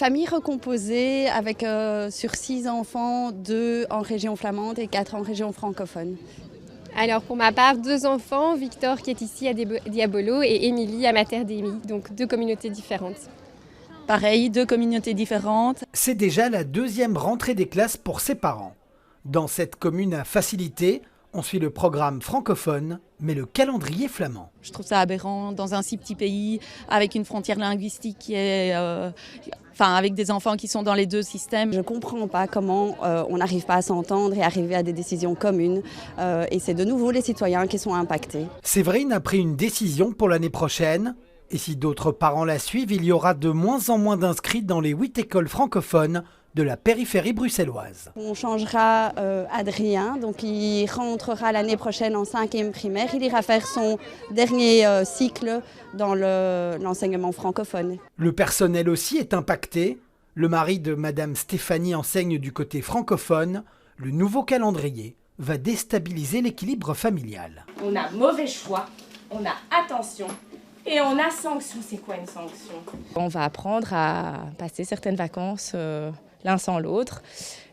famille recomposée avec sur 6 enfants, 2 en région flamande et 4 en région francophone. Alors pour ma part, 2 enfants, Victor qui est ici à Diabolo et Émilie à Mater-Dei, donc 2 communautés différentes. Pareil, 2 communautés différentes. C'est déjà la 2e rentrée des classes pour ses parents. Dans cette commune à facilité, on suit le programme francophone, mais le calendrier flamand. Je trouve ça aberrant dans un si petit pays, avec une frontière linguistique qui est... avec des enfants qui sont dans les 2 systèmes. Je ne comprends pas comment on n'arrive pas à s'entendre et arriver à des décisions communes. Et c'est de nouveau les citoyens qui sont impactés. Séverine a pris une décision pour l'année prochaine. Et si d'autres parents la suivent, il y aura de moins en moins d'inscrits dans les 8 écoles francophones de la périphérie bruxelloise. On changera Adrien, donc il rentrera l'année prochaine en 5e primaire. Il ira faire son dernier cycle dans l'enseignement francophone. Le personnel aussi est impacté. Le mari de Madame Stéphanie enseigne du côté francophone. Le nouveau calendrier va déstabiliser l'équilibre familial. On a mauvais choix, on a attention. Et on a sanction. C'est quoi une sanction? On va apprendre à passer certaines vacances l'un sans l'autre.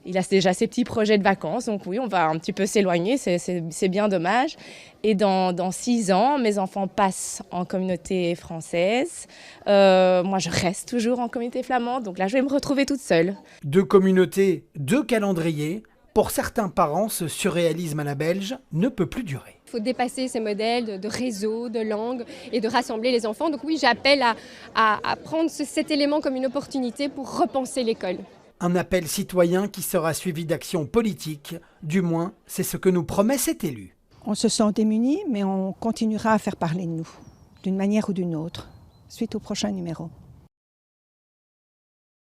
Il a déjà ses petits projets de vacances, donc oui, on va un petit peu s'éloigner, c'est bien dommage. Et dans 6 ans, mes enfants passent en communauté française. Moi, je reste toujours en communauté flamande, donc là, je vais me retrouver toute seule. 2 communautés, 2 calendriers. Pour certains parents, ce surréalisme à la belge ne peut plus durer. Il faut dépasser ces modèles de réseau, de langue et de rassembler les enfants. Donc oui, j'appelle à prendre cet élément comme une opportunité pour repenser l'école. Un appel citoyen qui sera suivi d'actions politiques. Du moins, c'est ce que nous promet cet élu. On se sent démunis, mais on continuera à faire parler de nous, d'une manière ou d'une autre, suite au prochain numéro.